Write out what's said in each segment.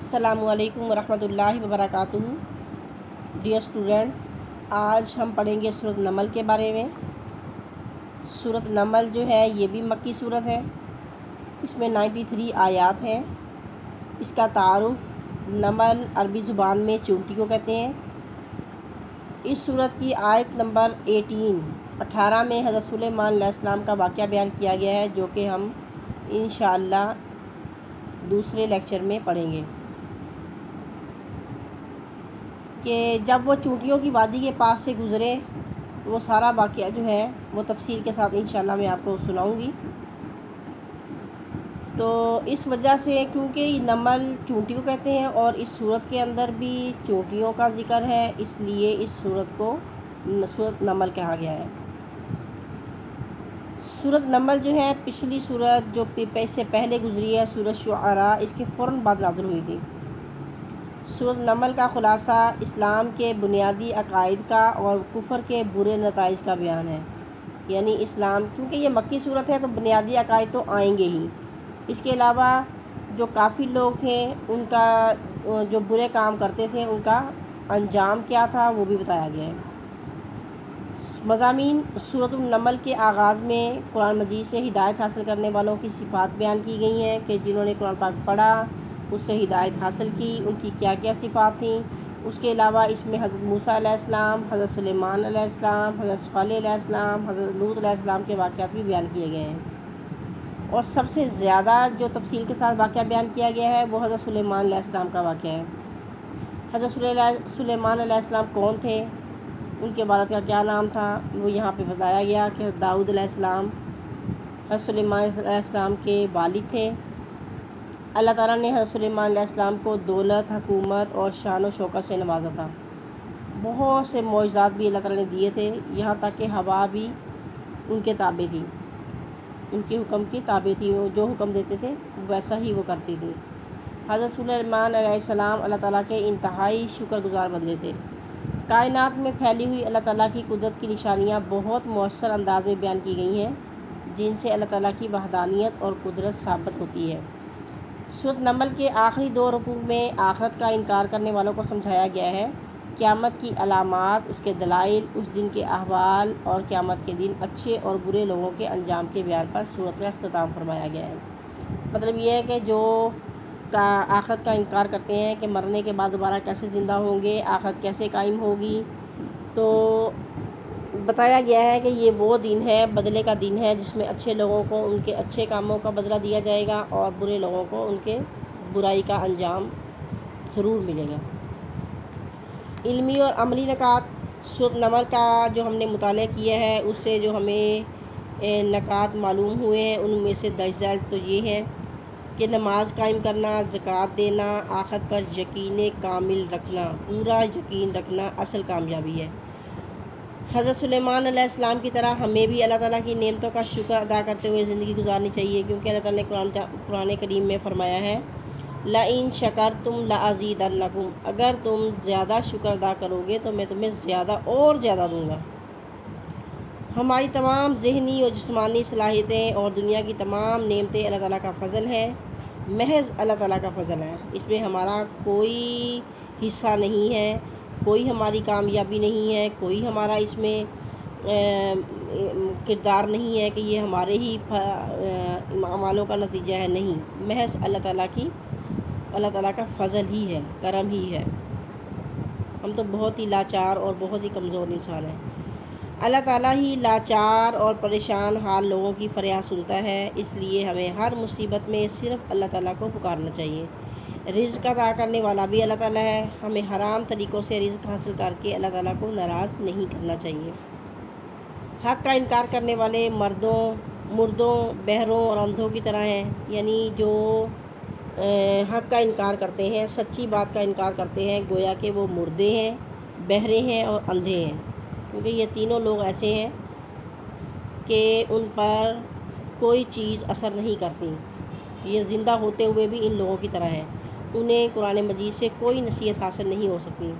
السلام علیکم ورحمۃ اللہ وبرکاتہ۔ ڈیئر اسٹوڈنٹ، آج ہم پڑھیں گے سورۃ نمل کے بارے میں۔ سورۃ نمل جو ہے یہ بھی مکی سورت ہے۔ اس میں 93 آیات ہیں۔ اس کا تعارف، نمل عربی زبان میں چونٹی کو کہتے ہیں۔ اس سورت کی آیت نمبر 18 میں حضرت سلیمان علیہ السلام کا واقعہ بیان کیا گیا ہے، جو کہ ہم انشاءاللہ دوسرے لیکچر میں پڑھیں گے، کہ جب وہ چونٹیوں کی وادی کے پاس سے گزرے تو وہ سارا واقعہ جو ہے وہ تفصیل کے ساتھ انشاءاللہ میں آپ کو سناؤں گی۔ تو اس وجہ سے، کیونکہ یہ نمل چونٹی کو کہتے ہیں اور اس سورت کے اندر بھی چونٹیوں کا ذکر ہے، اس لیے اس سورت کو سورت نمل کہا گیا ہے۔ سورت نمل جو ہے پچھلی سورت جو اس سے پہلے گزری ہے، سورت شعراء، اس کے فوراً بعد نازل ہوئی تھی۔ سورت نمل کا خلاصہ اسلام کے بنیادی عقائد کا اور کفر کے برے نتائج کا بیان ہے۔ یعنی اسلام، کیونکہ یہ مکی صورت ہے تو بنیادی عقائد تو آئیں گے ہی، اس کے علاوہ جو کافر لوگ تھے ان کا جو برے کام کرتے تھے ان کا انجام کیا تھا وہ بھی بتایا گیا ہے۔ مضامین سورۃ النمل کے آغاز میں قرآن مجید سے ہدایت حاصل کرنے والوں کی صفات بیان کی گئی ہیں، کہ جنہوں نے قرآن پاک پڑھا، اس سے ہدایت حاصل کی، ان کی کیا کیا صفات تھیں۔ اس کے علاوہ اس میں حضرت موسیٰ علیہ السلام، حضرت سلیمان علیہ السلام، حضرت صالح علیہ السلام، حضرت لوط علیہ السلام کے واقعات بھی بیان کیے گئے ہیں۔ اور سب سے زیادہ جو تفصیل کے ساتھ واقعہ بیان کیا گیا ہے وہ حضرت سلیمان علیہ السلام کا واقعہ ہے۔ حضرت سلیمان علیہ السلام کون تھے، ان کے والد کا کیا نام تھا، وہ یہاں پہ بتایا گیا کہ داؤد علیہ السلام حضرت سلیمان علیہ السلام کے والد تھے۔ اللہ تعالیٰ نے حضرت سلیمان علیہ السلام کو دولت، حکومت اور شان و شوکت سے نوازا تھا۔ بہت سے معجزات بھی اللہ تعالیٰ نے دیے تھے، یہاں تک کہ ہوا بھی ان کے تابع تھی، ان کے حکم کی تابع تھی، وہ جو حکم دیتے تھے ویسا ہی وہ کرتی تھی۔ حضرت سلیمان علیہ السلام اللہ تعالیٰ کے انتہائی شکر گزار بندے تھے۔ کائنات میں پھیلی ہوئی اللہ تعالیٰ کی قدرت کی نشانیاں بہت مؤثر انداز میں بیان کی گئی ہیں، جن سے اللہ تعالیٰ کی وحدانیت اور قدرت ثابت ہوتی ہے۔ سورۃ نمل کے آخری 2 رکوع میں آخرت کا انکار کرنے والوں کو سمجھایا گیا ہے، قیامت کی علامات، اس کے دلائل، اس دن کے احوال اور قیامت کے دن اچھے اور برے لوگوں کے انجام کے بیان پر سورت کا اختتام فرمایا گیا ہے۔ مطلب یہ ہے کہ جو آخرت کا انکار کرتے ہیں کہ مرنے کے بعد دوبارہ کیسے زندہ ہوں گے، آخرت کیسے قائم ہوگی، تو بتایا گیا ہے کہ یہ وہ دن ہے، بدلے کا دن ہے، جس میں اچھے لوگوں کو ان کے اچھے کاموں کا بدلہ دیا جائے گا اور برے لوگوں کو ان کے برائی کا انجام ضرور ملے گا۔ علمی اور عملی نکات سورۃ نمل کا جو ہم نے مطالعہ کیا ہے، اس سے جو ہمیں نکات معلوم ہوئے ہیں، ان میں سے درج ذیل تو یہ ہے کہ نماز قائم کرنا، زکوٰۃ دینا، آخرت پر یقین کامل رکھنا، پورا یقین رکھنا اصل کامیابی ہے۔ حضرت سلیمان علیہ السلام کی طرح ہمیں بھی اللہ تعالیٰ کی نعمتوں کا شکر ادا کرتے ہوئے زندگی گزارنی چاہیے، کیونکہ اللہ تعالیٰ نے قرآن کریم میں فرمایا ہے، لَإِن شَكَرْتُمْ لَأَزِيدَنَّكُمْ، اگر تم زیادہ شکر ادا کرو گے تو میں تمہیں زیادہ اور زیادہ دوں گا۔ ہماری تمام ذہنی اور جسمانی صلاحیتیں اور دنیا کی تمام نعمتیں اللہ تعالیٰ کا فضل ہے، محض اللہ تعالیٰ کا فضل ہے، اس میں ہمارا کوئی حصہ نہیں ہے، کوئی ہماری کامیابی نہیں ہے، کوئی ہمارا اس میں کردار نہیں ہے کہ یہ ہمارے ہی اعمالوں کا نتیجہ ہے، نہیں، محض اللہ تعالیٰ کا فضل ہی ہے، کرم ہی ہے۔ ہم تو بہت ہی لاچار اور بہت ہی کمزور انسان ہیں۔ اللہ تعالیٰ ہی لاچار اور پریشان حال لوگوں کی فریاد سنتا ہے، اس لیے ہمیں ہر مصیبت میں صرف اللہ تعالیٰ کو پکارنا چاہیے۔ رزق عطا کرنے والا بھی اللہ تعالیٰ ہے، ہمیں حرام طریقوں سے رزق حاصل کر کے اللہ تعالیٰ کو ناراض نہیں کرنا چاہیے۔ حق کا انکار کرنے والے مردوں، بہروں اور اندھوں کی طرح ہیں، یعنی جو حق کا انکار کرتے ہیں، سچی بات کا انکار کرتے ہیں، گویا کہ وہ مردے ہیں، بہرے ہیں اور اندھے ہیں، کیونکہ یہ تینوں لوگ ایسے ہیں کہ ان پر کوئی چیز اثر نہیں کرتی، یہ زندہ ہوتے ہوئے بھی ان لوگوں کی طرح ہیں، انہیں قرآن مجید سے کوئی نصیحت حاصل نہیں ہو سکتی۔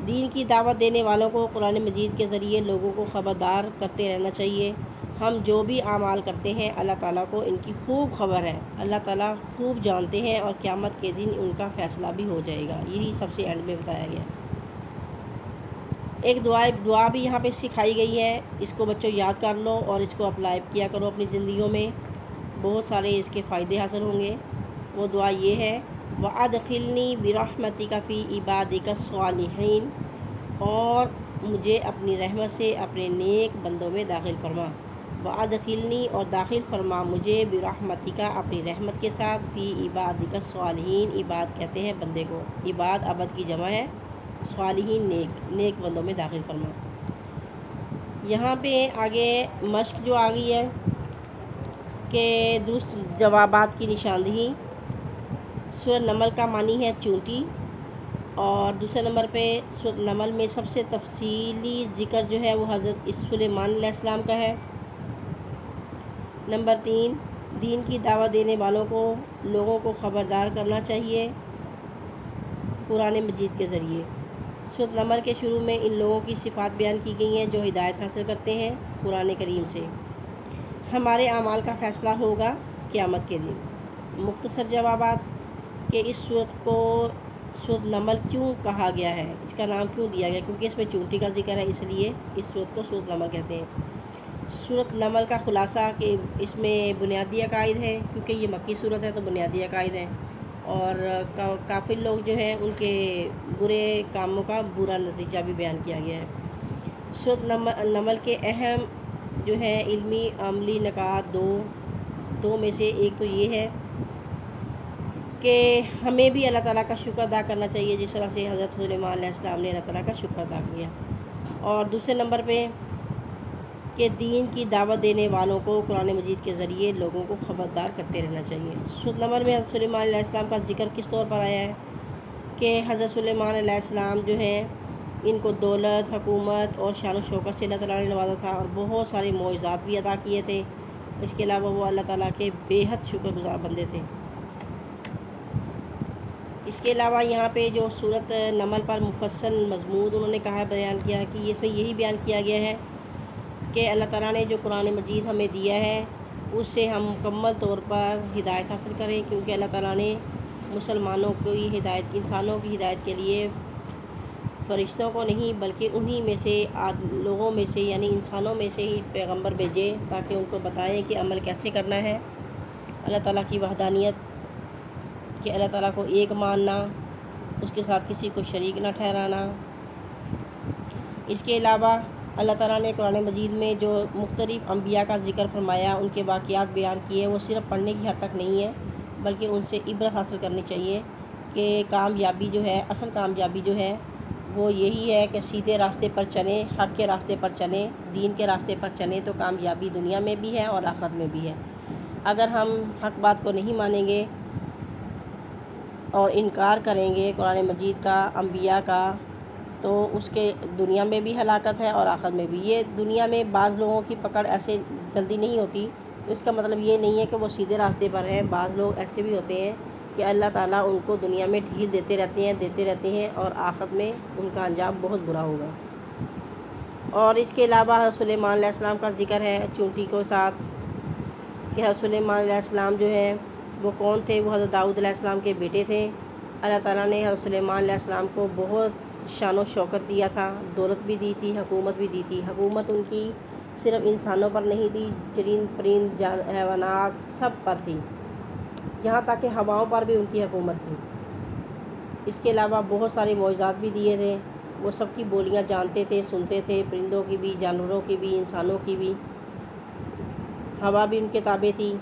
دین کی دعوت دینے والوں کو قرآن مجید کے ذریعے لوگوں کو خبردار کرتے رہنا چاہیے، ہم جو بھی اعمال کرتے ہیں اللہ تعالیٰ کو ان کی خوب خبر ہے، اللہ تعالیٰ خوب جانتے ہیں، اور قیامت کے دن ان کا فیصلہ بھی ہو جائے گا۔ یہی سب سے اینڈ میں بتایا گیا۔ ایک دعا بھی یہاں پہ سکھائی گئی ہے، اس کو بچوں یاد کر لو اور اس کو اپلائی کیا کرو اپنی زندگیوں میں، بہت سارے اس کے فائدے حاصل ہوں گے۔ وہ دعا یہ ہے، وَأَدْخِلْنِي بِرَحْمَتِكَ فِي عِبَادِكَ الصَّالِحِينَ، اور مجھے اپنی رحمت سے اپنے نیک بندوں میں داخل فرما۔ وَأَدْخِلْنِی، اور داخل فرما مجھے، بِرَحْمَتِكَ اپنی رحمت کے ساتھ، فِي عِبَادِكَ الصَّالِحِينَ، عباد کہتے ہیں بندے کو، عباد عبد کی جمع ہے، صالحین نیک بندوں میں داخل فرما۔ یہاں پہ آگے مشق جو آ گئی ہے کہ درست جوابات کی نشاندہی۔ سورۃ نمل کا معنی ہے چونٹی، اور دوسرے نمبر پہ سورۃ نمل میں سب سے تفصیلی ذکر جو ہے وہ حضرت سلیمان علیہ السلام کا ہے۔ نمبر 3، دین کی دعوت دینے والوں کو لوگوں کو خبردار کرنا چاہیے قرآن مجید کے ذریعے۔ سورۃ نمل کے شروع میں ان لوگوں کی صفات بیان کی گئی ہیں جو ہدایت حاصل کرتے ہیں قرآن کریم سے۔ ہمارے اعمال کا فیصلہ ہوگا قیامت کے دن۔ مختصر جوابات کہ اس سورت کو سورۃ نمل کیوں کہا گیا ہے، اس کا نام کیوں دیا گیا، کیونکہ اس میں چونٹی کا ذکر ہے، اس لیے اس سورت کو سورۃ نمل کہتے ہیں۔ سورۃ نمل کا خلاصہ کہ اس میں بنیادی عقائد ہیں، کیونکہ یہ مکی سورت ہے تو بنیادی عقائد ہیں، اور کافر لوگ جو ہیں ان کے برے کاموں کا برا نتیجہ بھی بیان کیا گیا ہے۔ سورۃ نمل کے اہم جو ہے علمی عملی نکات دو میں سے ایک تو یہ ہے کہ ہمیں بھی اللہ تعالیٰ کا شکر ادا کرنا چاہیے، جس طرح سے حضرت سلیمان علیہ السلام نے اللہ تعالیٰ کا شکر ادا کیا، اور دوسرے نمبر پہ کہ دین کی دعوت دینے والوں کو قرآن مجید کے ذریعے لوگوں کو خبردار کرتے رہنا چاہیے۔ سورۃ نمل میں حضرت سلیمان علیہ السلام کا ذکر کس طور پر آیا ہے کہ حضرت سلیمان علیہ السلام جو ہیں ان کو دولت، حکومت اور شان و شوکت سے اللہ تعالیٰ نے نوازا تھا، اور بہت سارے معجزات بھی ادا کیے تھے۔ اس کے علاوہ وہ اللہ تعالیٰ کے بے حد شکر گزار بندے تھے۔ اس کے علاوہ یہاں پہ جو سورۃ نمل پر مفصل مضمون انہوں نے کہا بیان کیا کہ اس میں یہی بیان کیا گیا ہے کہ اللہ تعالیٰ نے جو قرآن مجید ہمیں دیا ہے اس سے ہم مکمل طور پر ہدایت حاصل کریں، کیونکہ اللہ تعالیٰ نے مسلمانوں کی ہدایت، انسانوں کی ہدایت کے لیے فرشتوں کو نہیں بلکہ انہی میں سے لوگوں میں سے یعنی انسانوں میں سے ہی پیغمبر بھیجے تاکہ ان کو بتائیں کہ عمل کیسے کرنا ہے، اللہ تعالیٰ کی وحدانیت، کہ اللہ تعالیٰ کو ایک ماننا، اس کے ساتھ کسی کو شریک نہ ٹھہرانا۔ اس کے علاوہ اللہ تعالیٰ نے قرآن مجید میں جو مختلف انبیاء کا ذکر فرمایا، ان کے واقعات بیان کیے، وہ صرف پڑھنے کی حد تک نہیں ہے بلکہ ان سے عبرت حاصل کرنی چاہیے کہ کامیابی جو ہے، اصل کامیابی جو ہے وہ یہی ہے کہ سیدھے راستے پر چلیں، حق کے راستے پر چلیں، دین کے راستے پر چلیں تو کامیابی دنیا میں بھی ہے اور آخرت میں بھی ہے۔ اگر ہم حق بات کو نہیں مانیں گے اور انکار کریں گے قرآن مجید کا، انبیاء کا، تو اس کے دنیا میں بھی ہلاکت ہے اور آخرت میں بھی۔ یہ دنیا میں بعض لوگوں کی پکڑ ایسے جلدی نہیں ہوتی، تو اس کا مطلب یہ نہیں ہے کہ وہ سیدھے راستے پر ہیں۔ بعض لوگ ایسے بھی ہوتے ہیں کہ اللہ تعالیٰ ان کو دنیا میں ڈھیل دیتے رہتے ہیں اور آخرت میں ان کا انجام بہت برا ہوگا۔ اور اس کے علاوہ حضرت سلیمان علیہ السلام کا ذکر ہے چونٹی کے ساتھ کہ حضرت سلیمان علیہ السلام جو ہے وہ کون تھے، وہ حضرت داؤد علیہ السلام کے بیٹے تھے۔ اللہ تعالیٰ نے حضرت سلیمان علیہ السلام کو بہت شان و شوکت دیا تھا، دولت بھی دی تھی، حکومت بھی دی تھی۔ حکومت ان کی صرف انسانوں پر نہیں تھی، چرند پرند حیوانات سب پر تھی، یہاں تک کہ ہواؤں پر بھی ان کی حکومت تھی۔ اس کے علاوہ بہت سارے معجزات بھی دیے تھے، وہ سب کی بولیاں جانتے تھے، سنتے تھے، پرندوں کی بھی، جانوروں کی بھی، انسانوں کی بھی۔ ہوا بھی ان کے تابع تھی،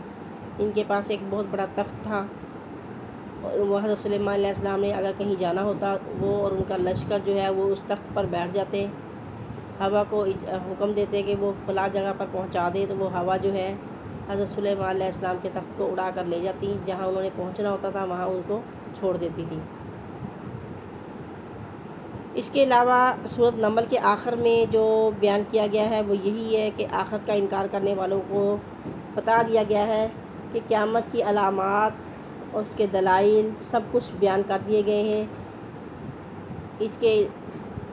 ان کے پاس ایک بہت بڑا تخت تھا، وہ حضرت سلیمان علیہ السلام نے اگر کہیں جانا ہوتا وہ اور ان کا لشکر جو ہے وہ اس تخت پر بیٹھ جاتے، ہوا کو حکم دیتے کہ وہ فلاں جگہ پر پہنچا دے، تو وہ ہوا جو ہے حضرت سلیمان علیہ السلام کے تخت کو اڑا کر لے جاتی، جہاں انہوں نے پہنچنا ہوتا تھا وہاں ان کو چھوڑ دیتی تھی۔ اس کے علاوہ سورۃ نمل کے آخر میں جو بیان کیا گیا ہے وہ یہی ہے کہ آخرت کا انکار کرنے والوں کو بتا دیا گیا ہے کہ قیامت کی علامات اور اس کے دلائل سب کچھ بیان کر دیے گئے ہیں۔ اس کے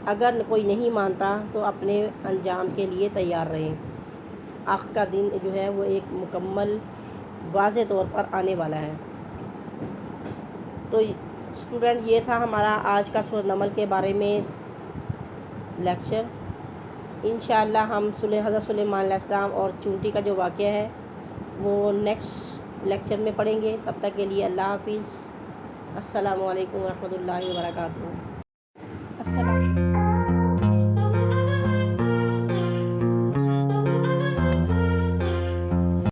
اگر کوئی نہیں مانتا تو اپنے انجام کے لیے تیار رہیں۔ آخر کا دن جو ہے وہ ایک مکمل واضح طور پر آنے والا ہے۔ تو اسٹوڈنٹ یہ تھا ہمارا آج کا سورۃ نمل کے بارے میں لیکچر۔ انشاءاللہ ہم حضرت سلیمان علیہ السلام اور چونٹی کا جو واقعہ ہے وہ نیکسٹ لیکچر میں پڑھیں گے۔ تب تک کے لیے اللہ حافظ۔ السلام علیکم ورحمۃ اللہ وبرکاتہ۔ السلام